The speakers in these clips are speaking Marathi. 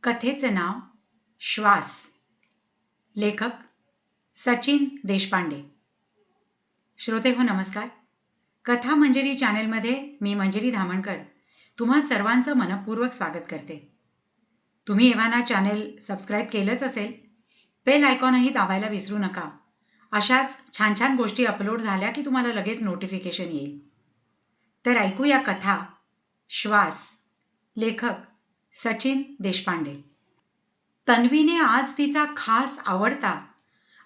कथेचे नाव श्वास. लेखक सचिन देशपांडे. श्रोते हो नमस्कार. कथा मंजरी चॅनेलमध्ये मी मंजरी धामणकर तुम्हा सर्वांचं मनपूर्वक स्वागत करते. तुम्ही एव्हाना चॅनेल सबस्क्राईब केलंच असेल. बेल आयकॉनही दाबायला विसरू नका. अशाच छान छान गोष्टी अपलोड झाल्या की तुम्हाला लगेच नोटिफिकेशन येईल. तर ऐकूया कथा श्वास. लेखक सचिन देशपांडे. तन्वीने आज तिचा खास आवडता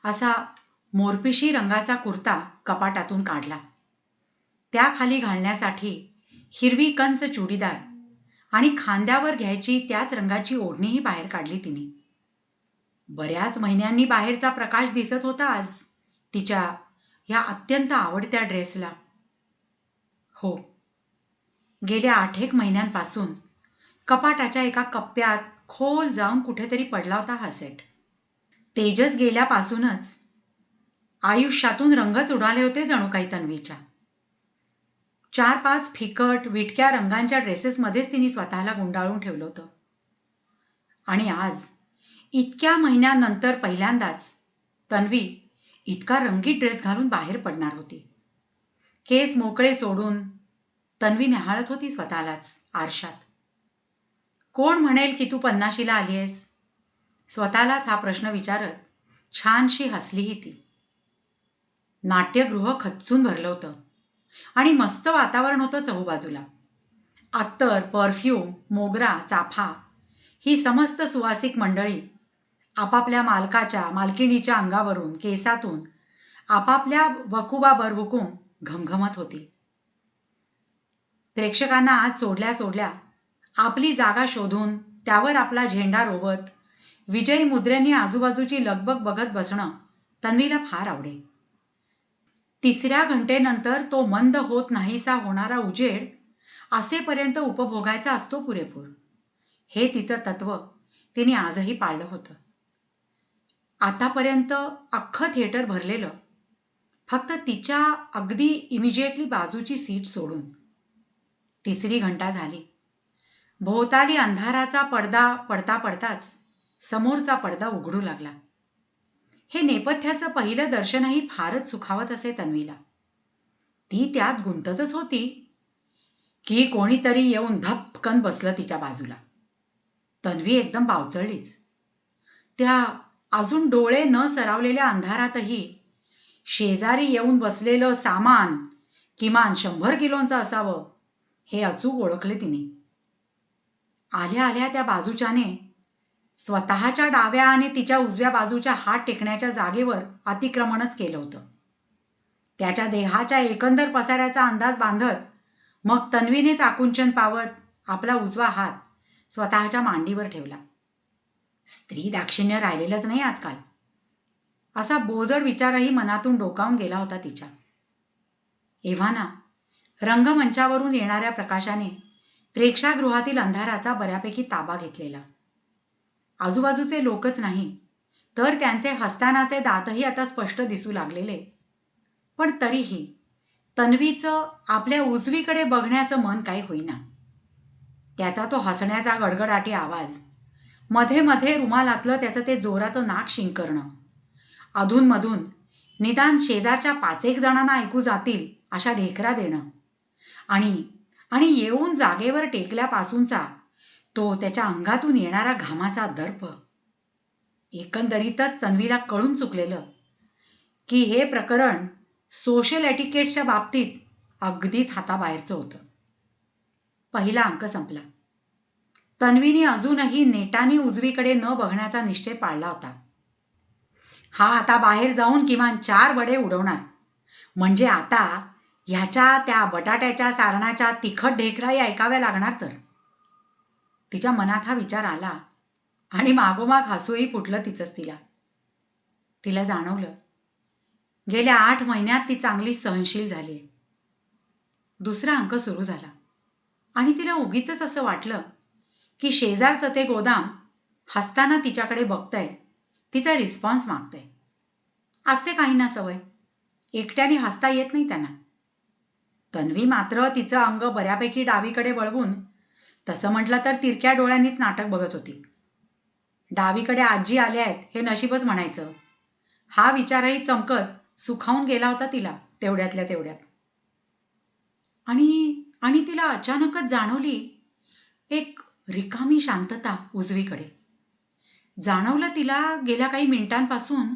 असा मोरपिशी रंगाचा कुर्ता कपाटातून काढला. त्याखाली घालण्यासाठी हिरवी कंच चुडीदार आणि खांद्यावर घ्यायची त्याच रंगाची ओढणीही बाहेर काढली तिने. बऱ्याच महिन्यांनी बाहेरचा प्रकाश दिसत होता आज तिच्या या अत्यंत आवडत्या ड्रेसला. हो, गेल्या 8 महिन्यांपासून कपाटाच्या एका कप्प्यात खोल जाऊन कुठेतरी पडला होता हा सेट. तेजस गेल्यापासूनच आयुष्यातून रंगच उडाले होते जणू काही तन्वीच्या. 4-5 फिकट विटक्या रंगांच्या ड्रेसेसमध्येच तिने स्वतःला गुंडाळून ठेवलं होतं. आणि आज इतक्या महिन्यानंतर पहिल्यांदाच तन्वी इतका रंगीत ड्रेस घालून बाहेर पडणार होती. केस मोकळे सोडून तन्वी निहाळत होती स्वतःलाच आरशात. कोण म्हणेल की तू 50शीला आली आहेस? स्वतःलाच हा प्रश्न विचारत छानशी हसलीही ती. नाट्यगृह खच्चून भरलं होतं आणि मस्त वातावरण होतं चहूबाजूला. अत्तर, परफ्यूम, मोगरा, चाफा ही समस्त सुवासिक मंडळी आपापल्या मालकिणीच्या अंगावरून, केसातून आपापल्या वकुबाबर हुकूम घमघमत होती. प्रेक्षकांना आज सोडल्या आपली जागा शोधून त्यावर आपला झेंडा रोवत विजयी मुद्रेंनी आजूबाजूची लगबग बघत बसणं तन्वीला फार आवडे. 3ऱ्या घंटेनंतर तो मंद होत नाहीसा होणारा उजेड असेपर्यंत उपभोगायचा असतो पुरेपूर. हे तिचं तत्व तिने आजही पाळलं होतं. आतापर्यंत अख्खं थिएटर भरलेलं, फक्त तिच्या अगदी इमिजिएटली बाजूची सीट सोडून. 3री घंटा झाली. भोवताली अंधाराचा पडदा पडताच समोरचा पडदा उघडू लागला. हे नेपथ्याचं पहिलं दर्शनही फारच सुखावत असे तन्वीला. ती त्यात गुंततच होती की कोणीतरी येऊन धपकन बसलं तिच्या बाजूला. तन्वी एकदम बावचळलीच. त्या अजून डोळे न सरावलेल्या अंधारातही शेजारी येऊन बसलेलं सामान किमान 100 किलोंचं असावं हे अचूक ओळखले तिने. आल्या आल्या त्या बाजूच्याने स्वतःच्या डाव्या आणि तिच्या उजव्या बाजूच्या हात टेकण्याच्या जागेवर अतिक्रमणच केलं होतं. त्याच्या देहाच्या एकंदर पसाऱ्याचा अंदाज बांधत मग तन्वीनेच आकुंचन पावत आपला उजवा हात स्वतःच्या मांडीवर ठेवला. स्त्री दाक्षिण्य राहिलेलंच नाही आजकाल, असा बोजड विचारही मनातून डोकावून गेला होता तिच्या. एव्हाना रंगमंचावरून येणाऱ्या प्रकाशाने प्रेक्षागृहातील अंधाराचा बऱ्यापैकी ताबा घेतलेला. आजूबाजूचे लोकच नाही तर त्यांचे हसतानाचे दातही आता स्पष्ट दिसू लागलेले. पण तरीही तन्वीचं आपल्या उजवीकडे बघण्याचं मन काही होईना. त्याचा तो हसण्याचा गडगडाटी आवाज, मध्ये मध्ये रुमालातलं त्याचं ते जोराचं नाक शिंकरणं, अधूनमधून निदान शेजारच्या 5-1 जणांना ऐकू जातील अशा ढेकरा देणं आणि येऊन जागेवर टेकल्यापासूनचा तो त्याच्या अंगातून येणारा घामाचा दर्प. एकंदरीतच तन्वीला कळून चुकलेलं की हे प्रकरण सोशल एटिकेट्सच्या बाबतीत अगदीच हाताबाहेरचं होतं. पहिला अंक संपला. तन्वीने अजूनही नेटाने उजवीकडे न बघण्याचा निश्चय पाळला होता. हा आता बाहेर जाऊन किमान 4 बडे उडवणार, म्हणजे आता ह्याच्या त्या बटाट्याच्या सारणाच्या तिखट ढेकराही ऐकाव्या लागणार तर. तिच्या मनात हा विचार आला आणि मागोमाग हसूही फुटलं तिचंच तिला. तिला जाणवलं गेल्या 8 महिन्यात ती चांगली सहनशील झाली. दुसरा अंक सुरू झाला आणि तिला उगीचच असं वाटलं की शेजारचं ते गोदाम हसताना तिच्याकडे बघतंय, तिचा रिस्पॉन्स मागतंय. असते काहींना सवय, एकट्याने हसता येत नाही त्यांना. तन्वी मात्र तिचं अंग बऱ्यापैकी डावीकडे वळवून, तसं म्हटलं तर तिरक्या डोळ्यांनीच नाटक बघत होती. डावीकडे आजी आल्या आहेत हे नशीबच म्हणायचं. हा विचारही चमकत सुखावून गेला होता तिला तेवढ्यातल्या तेवढ्यात. आणि आणि तिला अचानकच जाणवली एक रिकामी शांतता उजवीकडे. जाणवलं तिला गेल्या काही मिनिटांपासून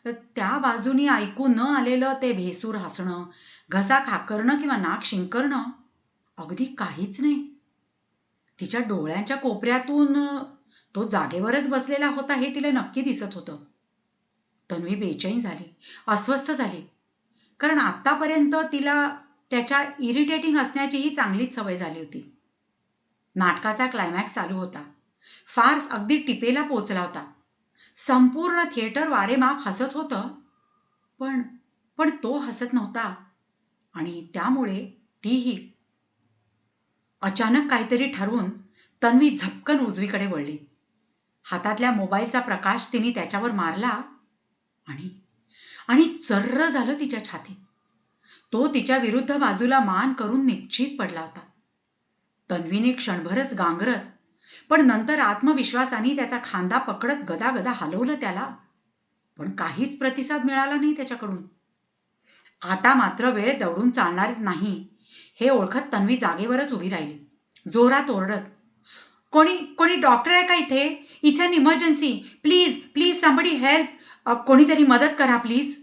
त्या बाजूनी ऐकू न आलेलं ते भेसूर हसणं, घसा खाकरणं किंवा नाक शिंकरणं अगदी काहीच नाही. तिच्या डोळ्यांच्या कोपऱ्यातून तो जागेवरच बसलेला होता हे तिला नक्की दिसत होतं. तन्वी बेचैन झाली, अस्वस्थ झाली. कारण आतापर्यंत तिला त्याच्या इरिटेटिंग असण्याचीही चांगलीच सवय झाली होती. नाटकाचा क्लायमॅक्स चालू होता. फार्स अगदी टिपेला पोचला होता. संपूर्ण थिएटर वारेमाप हसत होतं. पण पण तो हसत नव्हता आणि त्यामुळे तीही. अचानक काहीतरी ठरवून तन्वी झपकन उजवीकडे वळली. हातातल्या मोबाईलचा प्रकाश तिने त्याच्यावर मारला आणि आणि चर्र झालं तिच्या छातीत. तो तिच्या विरुद्ध बाजूला मान करून निश्चित पडला होता. तन्वीने क्षणभरच गांगरत पण नंतर आत्मविश्वासाने त्याचा खांदा पकडत गदागदा हलवलं त्याला. पण काहीच प्रतिसाद मिळाला नाही त्याच्याकडून. आता मात्र वेळ दवडून चालणार नाही हे ओळखत तन्वी जागेवरच उभी राहिली, जोरात ओरडत, कोणी कोणी डॉक्टर आहे का इथे? It's an emergency. Please please somebody help. कोणीतरी मदत करा प्लीज.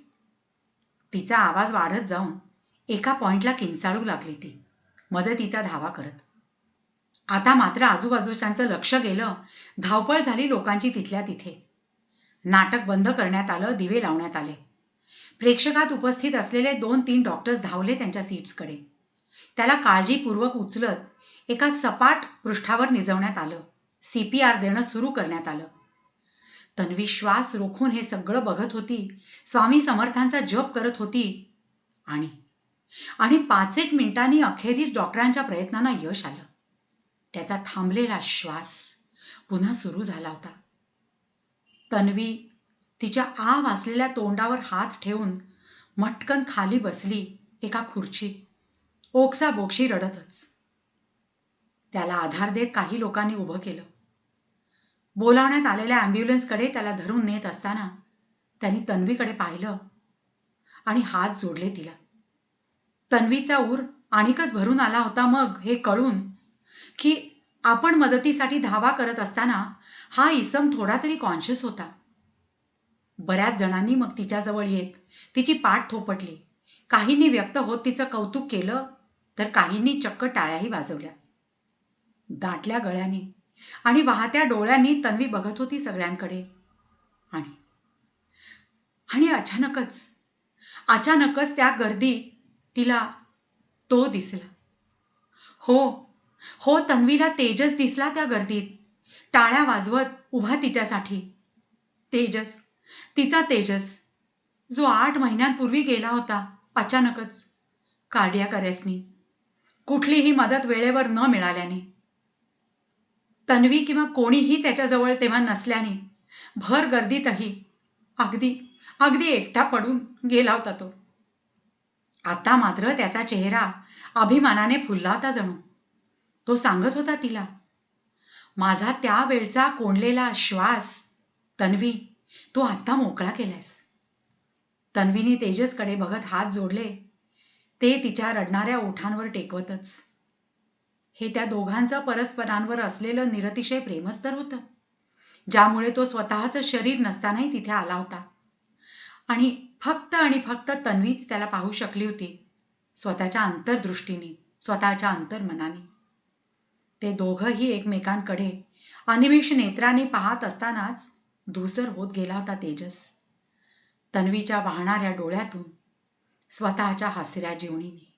तिचा आवाज वाढत जाऊन एका पॉइंटला किंचाळू लागली ती मदतीचा धावा करत. आता मात्र आजूबाजूच्यांचं लक्ष गेलं. धावपळ झाली लोकांची तिथल्या तिथे. नाटक बंद करण्यात आलं, दिवे लावण्यात आले. प्रेक्षकात उपस्थित असलेले 2-3 डॉक्टर्स धावले त्यांच्या सीट्सकडे. त्याला काळजीपूर्वक उचलत एका सपाट पृष्ठावर निजवण्यात आलं. CPR देणं सुरू करण्यात आलं. तन्वी श्वास रोखून हे सगळं बघत होती. स्वामी समर्थांचा जप करत होती. आणि आणि 5-1 मिनिटांनी अखेरीस डॉक्टरांच्या प्रयत्नांना यश आलं. त्याचा थांबलेला श्वास पुन्हा सुरू झाला होता. तन्वी तिच्या आ वाचलेल्या तोंडावर हात ठेवून मटकन खाली बसली एका खुर्चीत, ओक्साबोक्शी रडतच. त्याला आधार देत काही लोकांनी उभं केलं. बोलावण्यात आलेल्या ॲम्ब्युलन्सकडे त्याला धरून नेत असताना त्यांनी तन्वीकडे पाहिलं आणि हात जोडले तिला. तन्वीचा ऊर आणिकच भरून आला होता मग हे कळून की आपण मदतीसाठी धावा करत असताना हा इसम थोडा तरी कॉन्शियस होता. बऱ्याच जणांनी मग तिच्याजवळ येत तिची पाठ थोपटली. काहींनी व्यक्त होत तिचं कौतुक केलं तर काहींनी चक्क टाळ्याही वाजवल्या. दाटल्या गळ्याने आणि वाहत्या डोळ्यांनी तन्वी बघत होती सगळ्यांकडे. आणि आणि अचानकच त्या गर्दीत तिला तो दिसला. हो हो, तन्वीला तेजस दिसला त्या गर्दीत, टाळ्या वाजवत उभा तिच्यासाठी. तेजस, तिचा तेजस, जो 8 महिन्यांपूर्वी गेला होता अचानकच, कार्डियाक अरेस्टनी, कुठलीही मदत वेळेवर न मिळाल्याने. तन्वी किंवा कोणीही त्याच्याजवळ तेव्हा नसल्याने भर गर्दीतही अगदी अगदी एकटा पडून गेला होता तो. आता मात्र त्याचा चेहरा अभिमानाने फुलला होता जणू. तो सांगत होता तिला, माझा त्या वेळचा कोंडलेला श्वास तन्वी, तू आत्ता मोकळा केलास. तन्वीने तेजसकडे बघत हात जोडले, ते तिच्या रडणाऱ्या ओठांवर टेकवतच. हे त्या दोघांचं परस्परांवर असलेलं निरतिशय प्रेमच तर होतं, ज्यामुळे तो स्वतःचं शरीर नसतानाही तिथे आला होता. आणि फक्त तन्वीच त्याला पाहू शकली होती, स्वतःच्या अंतर्दृष्टीने, स्वतःच्या अंतर्मनाने. ते दोघंही एकमेकांकडे अनिमिष नेत्रांनी पाहत असतानाच धूसर होत गेला होता तेजस, तन्वीच्या वाहणाऱ्या डोळ्यातून, स्वतःच्या हसऱ्या जीवनीने.